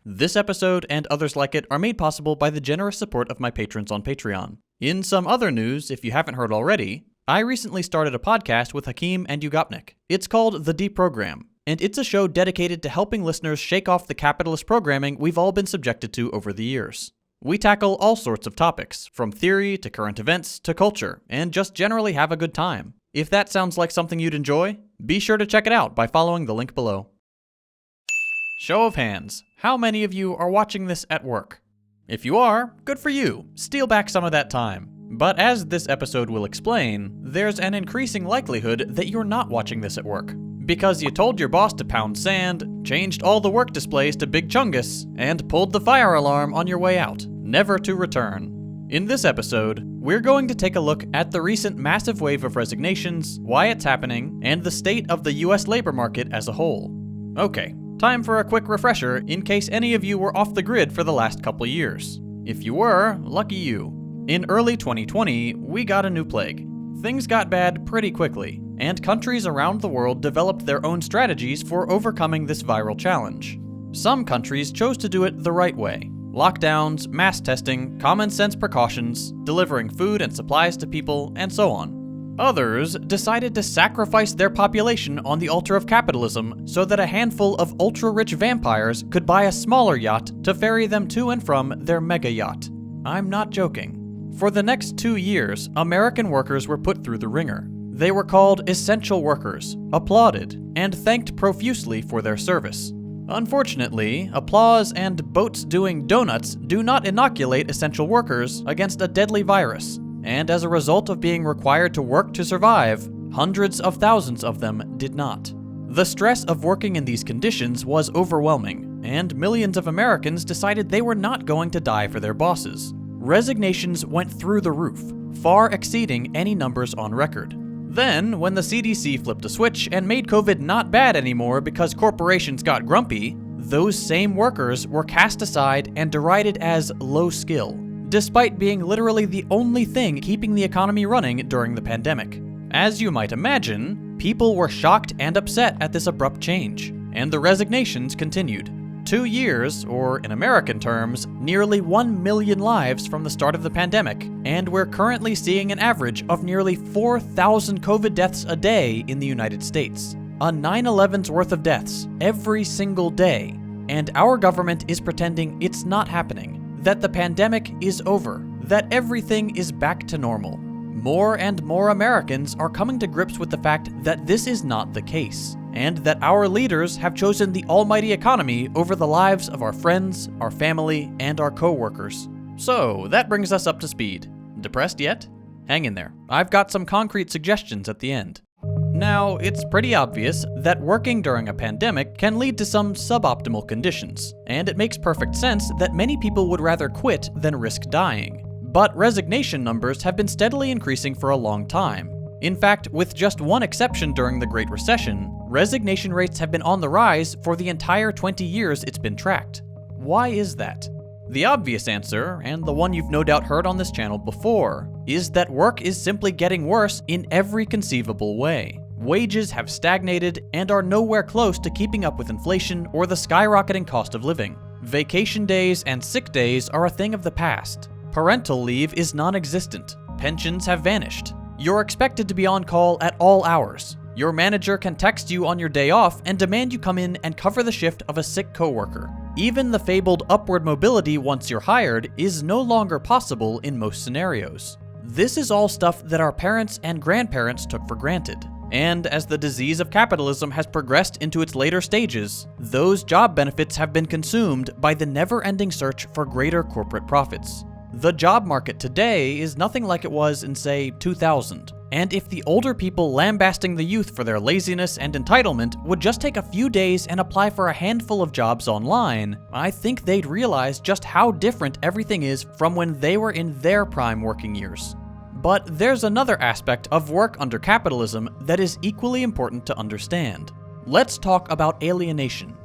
This episode and others like it are made possible by the generous support of my patrons on Patreon. In some other news, if you haven't heard already, I recently started a podcast with Hakeem and Ugopnik. It's called The Deprogram, and it's a show dedicated to helping listeners shake off the capitalist programming we've all been subjected to over the years. We tackle all sorts of topics, from theory to current events to culture, and just generally have a good time. If that sounds like something you'd enjoy, be sure to check it out by following the link below. Show of hands, how many of you are watching this at work? If you are, good for you, steal back some of that time. But as this episode will explain, there's an increasing likelihood that you're not watching this at work, because you told your boss to pound sand, changed all the work displays to Big Chungus, and pulled the fire alarm on your way out, never to return. In this episode, we're going to take a look at the recent massive wave of resignations, why it's happening, and the state of the US labor market as a whole. Okay, time for a quick refresher in case any of you were off the grid for the last couple years. If you were, lucky you. In early 2020, we got a new plague. Things got bad pretty quickly, and countries around the world developed their own strategies for overcoming this viral challenge. Some countries chose to do it the right way. Lockdowns, mass testing, common sense precautions, delivering food and supplies to people, and so on. Others decided to sacrifice their population on the altar of capitalism so that a handful of ultra-rich vampires could buy a smaller yacht to ferry them to and from their mega yacht. I'm not joking. For the next 2 years, American workers were put through the ringer. They were called essential workers, applauded, and thanked profusely for their service. Unfortunately, applause and boats doing donuts do not inoculate essential workers against a deadly virus, and as a result of being required to work to survive, hundreds of thousands of them did not. The stress of working in these conditions was overwhelming, and millions of Americans decided they were not going to die for their bosses. Resignations went through the roof, far exceeding any numbers on record. Then, when the CDC flipped a switch and made COVID not bad anymore because corporations got grumpy, those same workers were cast aside and derided as low skill, despite being literally the only thing keeping the economy running during the pandemic. As you might imagine, people were shocked and upset at this abrupt change, and the resignations continued. 2 years, or in American terms, nearly 1 million lives from the start of the pandemic, and we're currently seeing an average of nearly 4,000 COVID deaths a day in the United States. A 9/11's worth of deaths every single day, and our government is pretending it's not happening, that the pandemic is over, that everything is back to normal. More and more Americans are coming to grips with the fact that this is not the case, and that our leaders have chosen the almighty economy over the lives of our friends, our family, and our co-workers. So, that brings us up to speed. Depressed yet? Hang in there. I've got some concrete suggestions at the end. Now, it's pretty obvious that working during a pandemic can lead to some suboptimal conditions, and it makes perfect sense that many people would rather quit than risk dying. But resignation numbers have been steadily increasing for a long time. In fact, with just one exception during the Great Recession, resignation rates have been on the rise for the entire 20 years it's been tracked. Why is that? The obvious answer, and the one you've no doubt heard on this channel before, is that work is simply getting worse in every conceivable way. Wages have stagnated and are nowhere close to keeping up with inflation or the skyrocketing cost of living. Vacation days and sick days are a thing of the past. Parental leave is non-existent. Pensions have vanished. You're expected to be on call at all hours. Your manager can text you on your day off and demand you come in and cover the shift of a sick coworker. Even the fabled upward mobility once you're hired is no longer possible in most scenarios. This is all stuff that our parents and grandparents took for granted. And as the disease of capitalism has progressed into its later stages, those job benefits have been consumed by the never-ending search for greater corporate profits. The job market today is nothing like it was in, say, 2000. And if the older people lambasting the youth for their laziness and entitlement would just take a few days and apply for a handful of jobs online, I think they'd realize just how different everything is from when they were in their prime working years. But there's another aspect of work under capitalism that is equally important to understand. Let's talk about alienation.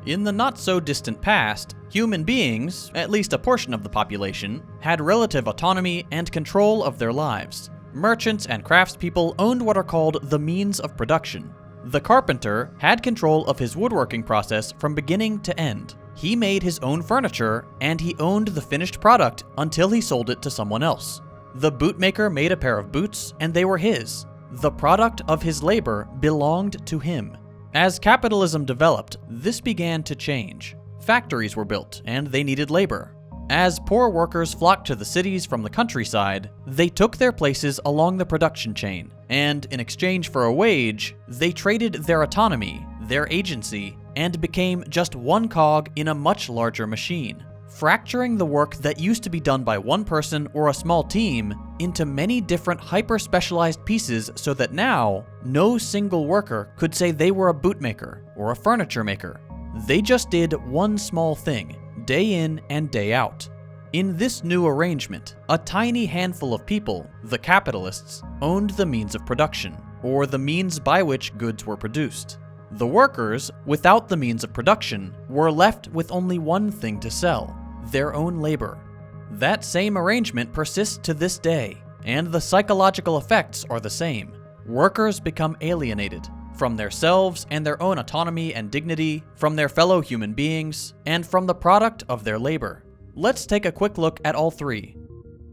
In the not-so-distant past, human beings, at least a portion of the population, had relative autonomy and control of their lives. Merchants and craftspeople owned what are called the means of production. The carpenter had control of his woodworking process from beginning to end. He made his own furniture, and he owned the finished product until he sold it to someone else. The bootmaker made a pair of boots, and they were his. The product of his labor belonged to him. As capitalism developed, this began to change. Factories were built, and they needed labor. As poor workers flocked to the cities from the countryside, they took their places along the production chain, and in exchange for a wage, they traded their autonomy, their agency, and became just one cog in a much larger machine, fracturing the work that used to be done by one person or a small team into many different hyper-specialized pieces so that now, no single worker could say they were a bootmaker or a furniture maker. They just did one small thing, day in and day out. In this new arrangement, a tiny handful of people, the capitalists, owned the means of production, or the means by which goods were produced. The workers, without the means of production, were left with only one thing to sell: their own labor. That same arrangement persists to this day, and the psychological effects are the same. Workers become alienated from themselves and their own autonomy and dignity, from their fellow human beings, and from the product of their labor. Let's take a quick look at all three.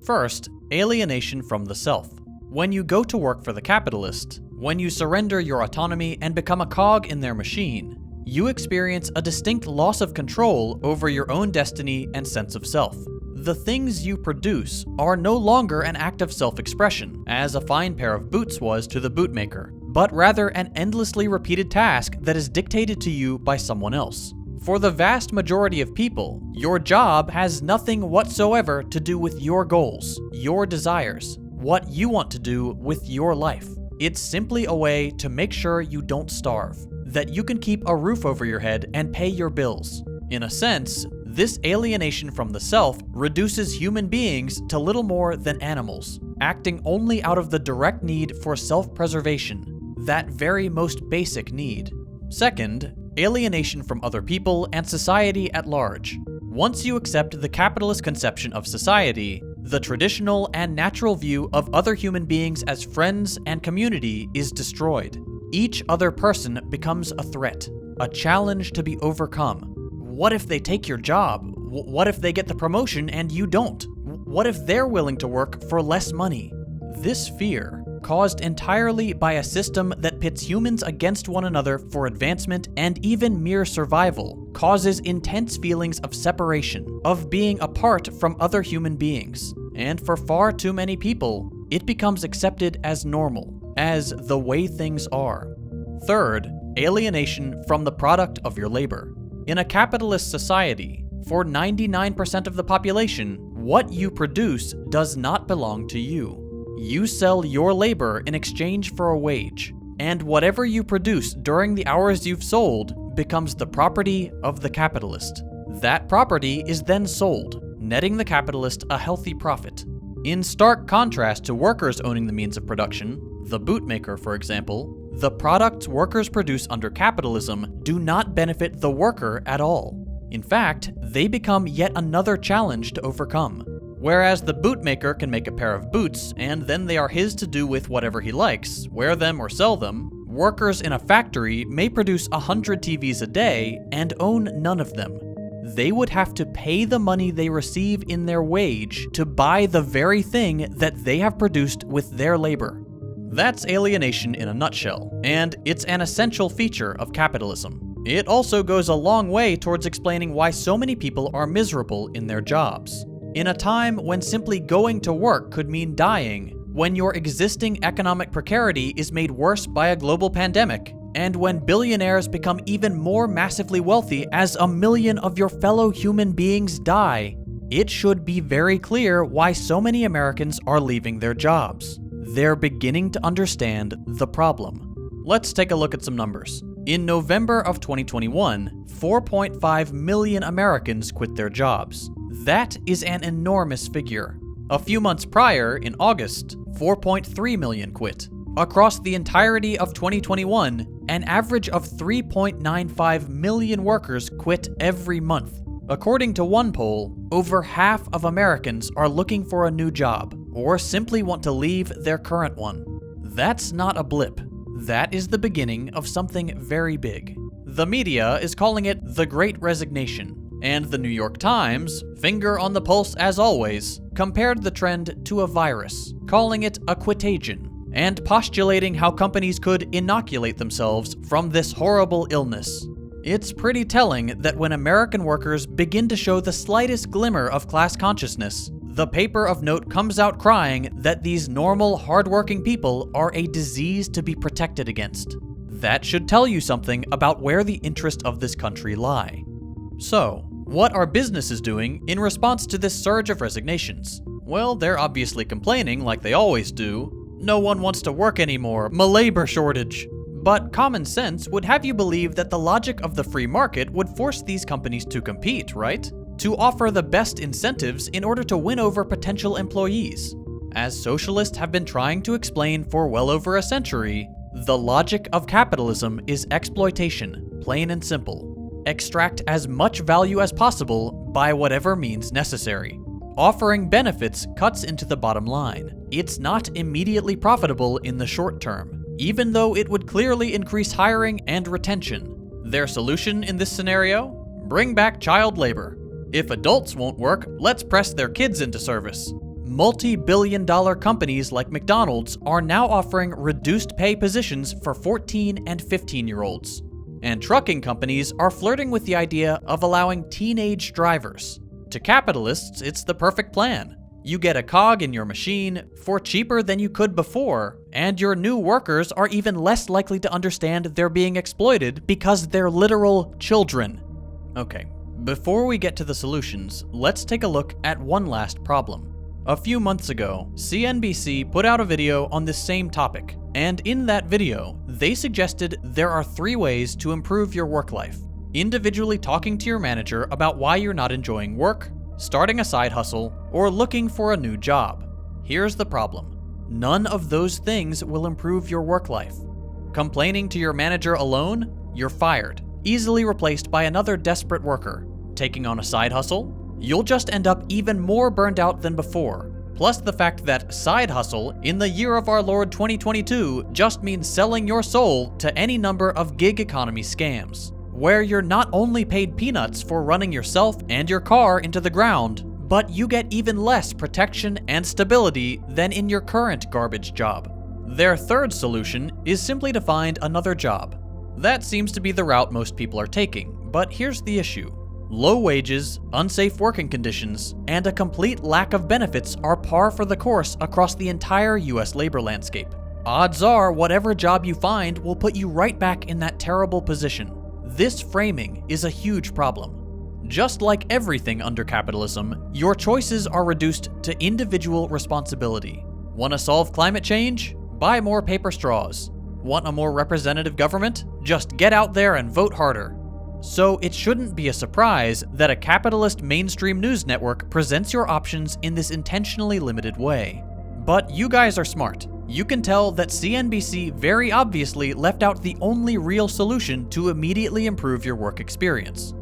First, alienation from the self. When you go to work for the capitalist, when you surrender your autonomy and become a cog in their machine, you experience a distinct loss of control over your own destiny and sense of self. The things you produce are no longer an act of self-expression, as a fine pair of boots was to the bootmaker, but rather an endlessly repeated task that is dictated to you by someone else. For the vast majority of people, your job has nothing whatsoever to do with your goals, your desires, what you want to do with your life. It's simply a way to make sure you don't starve, that you can keep a roof over your head and pay your bills. In a sense, this alienation from the self reduces human beings to little more than animals, acting only out of the direct need for self-preservation, that very most basic need. Second, alienation from other people and society at large. Once you accept the capitalist conception of society, the traditional and natural view of other human beings as friends and community is destroyed. Each other person becomes a threat, a challenge to be overcome. What if they take your job? What if they get the promotion and you don't? What if they're willing to work for less money? This fear, caused entirely by a system that pits humans against one another for advancement and even mere survival, causes intense feelings of separation, of being apart from other human beings. And for far too many people, it becomes accepted as normal, as the way things are. Third, alienation from the product of your labor. In a capitalist society, for 99% of the population, what you produce does not belong to you. You sell your labor in exchange for a wage, and whatever you produce during the hours you've sold becomes the property of the capitalist. That property is then sold, netting the capitalist a healthy profit. In stark contrast to workers owning the means of production, the bootmaker, for example, the products workers produce under capitalism do not benefit the worker at all. In fact, they become yet another challenge to overcome. Whereas the bootmaker can make a pair of boots, and then they are his to do with whatever he likes, wear them or sell them, workers in a factory may produce 100 TVs a day and own none of them. They would have to pay the money they receive in their wage to buy the very thing that they have produced with their labor. That's alienation in a nutshell, and it's an essential feature of capitalism. It also goes a long way towards explaining why so many people are miserable in their jobs. In a time when simply going to work could mean dying, when your existing economic precarity is made worse by a global pandemic, and when billionaires become even more massively wealthy as 1 million of your fellow human beings die, it should be very clear why so many Americans are leaving their jobs. They're beginning to understand the problem. Let's take a look at some numbers. In November of 2021, 4.5 million Americans quit their jobs. That is an enormous figure. A few months prior, in August, 4.3 million quit. Across the entirety of 2021, an average of 3.95 million workers quit every month. According to one poll, over half of Americans are looking for a new job, or simply want to leave their current one. That's not a blip. That is the beginning of something very big. The media is calling it the Great Resignation, and the New York Times, finger on the pulse as always, compared the trend to a virus, calling it a quitagion, and postulating how companies could inoculate themselves from this horrible illness. It's pretty telling that when American workers begin to show the slightest glimmer of class consciousness, the paper of note comes out crying that these normal, hardworking people are a disease to be protected against. That should tell you something about where the interests of this country lie. So, what are businesses doing in response to this surge of resignations? Well, they're obviously complaining like they always do. No one wants to work anymore, my labor shortage. But common sense would have you believe that the logic of the free market would force these companies to compete, right? To offer the best incentives in order to win over potential employees. As socialists have been trying to explain for well over a century, the logic of capitalism is exploitation, plain and simple. Extract as much value as possible by whatever means necessary. Offering benefits cuts into the bottom line. It's not immediately profitable in the short term, even though it would clearly increase hiring and retention. Their solution in this scenario? Bring back child labor. If adults won't work, let's press their kids into service. Multi-billion-dollar companies like McDonald's are now offering reduced pay positions for 14 and 15-year-olds. And trucking companies are flirting with the idea of allowing teenage drivers. To capitalists, it's the perfect plan. You get a cog in your machine for cheaper than you could before, and your new workers are even less likely to understand they're being exploited because they're literal children. Okay, before we get to the solutions, let's take a look at one last problem. A few months ago, CNBC put out a video on this same topic, and in that video, they suggested there are 3 ways to improve your work life. Individually talking to your manager about why you're not enjoying work, starting a side hustle, or looking for a new job. Here's the problem. None of those things will improve your work life. Complaining to your manager alone? You're fired, easily replaced by another desperate worker. Taking on a side hustle? You'll just end up even more burned out than before. Plus the fact that side hustle in the year of our Lord 2022 just means selling your soul to any number of gig economy scams, where you're not only paid peanuts for running yourself and your car into the ground, but you get even less protection and stability than in your current garbage job. Their third solution is simply to find another job. That seems to be the route most people are taking, but here's the issue. Low wages, unsafe working conditions, and a complete lack of benefits are par for the course across the entire US labor landscape. Odds are whatever job you find will put you right back in that terrible position. This framing is a huge problem. Just like everything under capitalism, your choices are reduced to individual responsibility. Want to solve climate change? Buy more paper straws. Want a more representative government? Just get out there and vote harder. So it shouldn't be a surprise that a capitalist mainstream news network presents your options in this intentionally limited way. But you guys are smart. You can tell that CNBC very obviously left out the only real solution to immediately improve your work experience.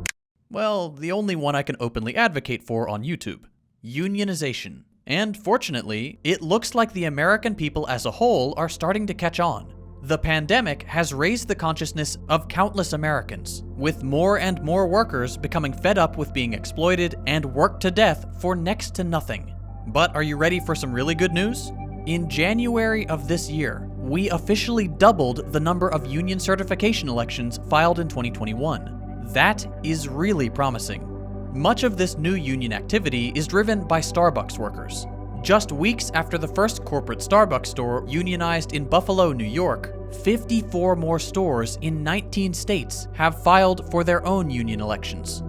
Well, the only one I can openly advocate for on YouTube. Unionization. And fortunately, it looks like the American people as a whole are starting to catch on. The pandemic has raised the consciousness of countless Americans, with more and more workers becoming fed up with being exploited and worked to death for next to nothing. But are you ready for some really good news? In January of this year, we officially doubled the number of union certification elections filed in 2021. That is really promising. Much of this new union activity is driven by Starbucks workers. Just weeks after the first corporate Starbucks store unionized in Buffalo, New York, 54 more stores in 19 states have filed for their own union elections.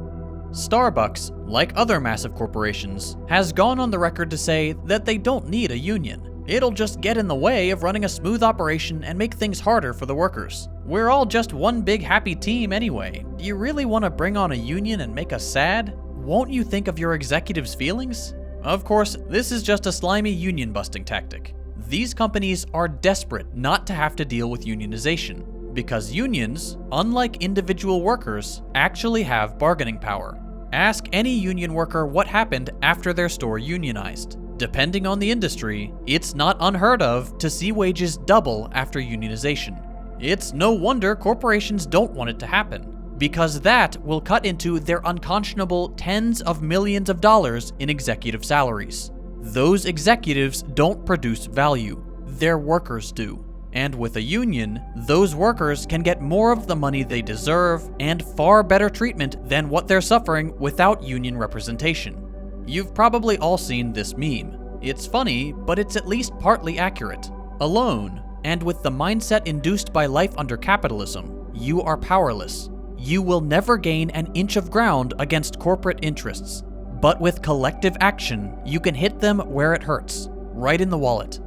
Starbucks, like other massive corporations, has gone on the record to say that they don't need a union. It'll just get in the way of running a smooth operation and make things harder for the workers. We're all just one big happy team anyway. Do you really want to bring on a union and make us sad? Won't you think of your executives' feelings? Of course, this is just a slimy union-busting tactic. These companies are desperate not to have to deal with unionization, because unions, unlike individual workers, actually have bargaining power. Ask any union worker what happened after their store unionized. Depending on the industry, it's not unheard of to see wages double after unionization. It's no wonder corporations don't want it to happen, because that will cut into their unconscionable tens of millions of dollars in executive salaries. Those executives don't produce value, their workers do. And with a union, those workers can get more of the money they deserve and far better treatment than what they're suffering without union representation. You've probably all seen this meme. It's funny, but it's at least partly accurate. Alone, and with the mindset induced by life under capitalism, you are powerless. You will never gain an inch of ground against corporate interests. But with collective action, you can hit them where it hurts, right in the wallet.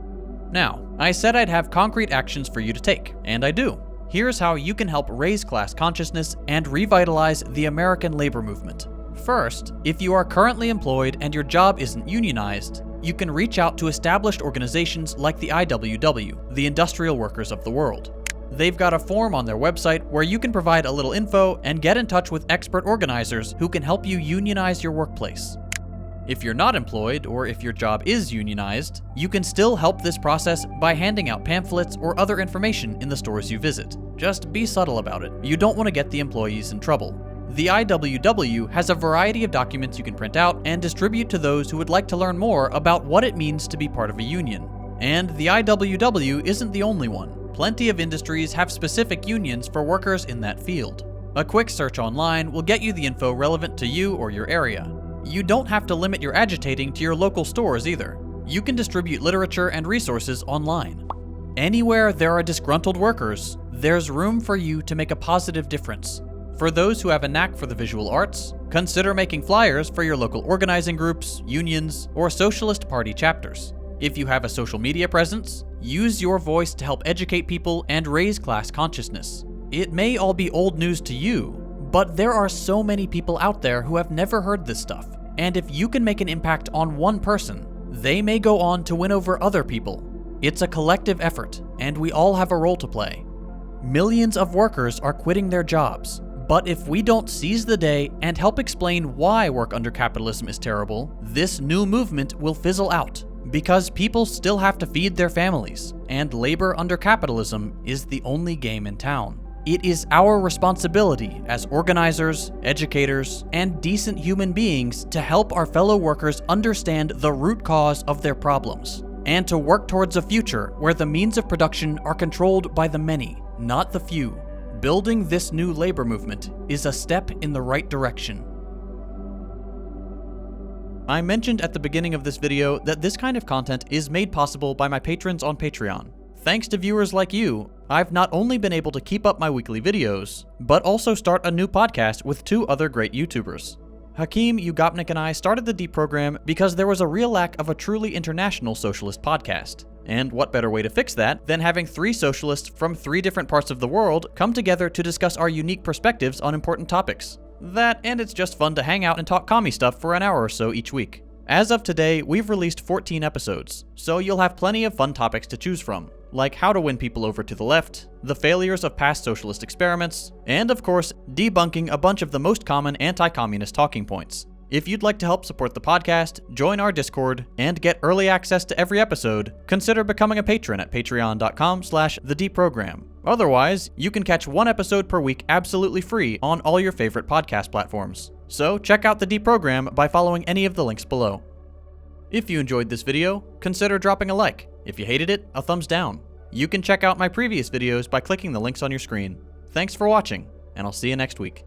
Now, I said I'd have concrete actions for you to take, and I do. Here's how you can help raise class consciousness and revitalize the American labor movement. First, if you are currently employed and your job isn't unionized, you can reach out to established organizations like the IWW, the Industrial Workers of the World. They've got a form on their website where you can provide a little info and get in touch with expert organizers who can help you unionize your workplace. If you're not employed, or if your job is unionized, you can still help this process by handing out pamphlets or other information in the stores you visit. Just be subtle about it. You don't want to get the employees in trouble. The IWW has a variety of documents you can print out and distribute to those who would like to learn more about what it means to be part of a union. And the IWW isn't the only one. Plenty of industries have specific unions for workers in that field. A quick search online will get you the info relevant to you or your area. You don't have to limit your agitating to your local stores either. You can distribute literature and resources online. Anywhere there are disgruntled workers, there's room for you to make a positive difference. For those who have a knack for the visual arts, consider making flyers for your local organizing groups, unions, or Socialist Party chapters. If you have a social media presence, use your voice to help educate people and raise class consciousness. It may all be old news to you, but there are so many people out there who have never heard this stuff. And if you can make an impact on one person, they may go on to win over other people. It's a collective effort, and we all have a role to play. Millions of workers are quitting their jobs, but if we don't seize the day and help explain why work under capitalism is terrible, this new movement will fizzle out, because people still have to feed their families, and labor under capitalism is the only game in town. It is our responsibility as organizers, educators, and decent human beings to help our fellow workers understand the root cause of their problems, and to work towards a future where the means of production are controlled by the many, not the few. Building this new labor movement is a step in the right direction. I mentioned at the beginning of this video that this kind of content is made possible by my patrons on Patreon. Thanks to viewers like you, I've not only been able to keep up my weekly videos, but also start a new podcast with two other great YouTubers. Hakeem Ugopnik and I started the Deprogram because there was a real lack of a truly international socialist podcast. And what better way to fix that than having three socialists from three different parts of the world come together to discuss our unique perspectives on important topics. That, and it's just fun to hang out and talk commie stuff for an hour or so each week. As of today, we've released 14 episodes, so you'll have plenty of fun topics to choose from, like how to win people over to the left, the failures of past socialist experiments, and of course, debunking a bunch of the most common anti-communist talking points. If you'd like to help support the podcast, join our Discord, and get early access to every episode, consider becoming a patron at patreon.com/thedeprogram. Otherwise, you can catch one episode per week absolutely free on all your favorite podcast platforms. So check out the Deprogram by following any of the links below. If you enjoyed this video, consider dropping a like. If you hated it, a thumbs down. You can check out my previous videos by clicking the links on your screen. Thanks for watching, and I'll see you next week.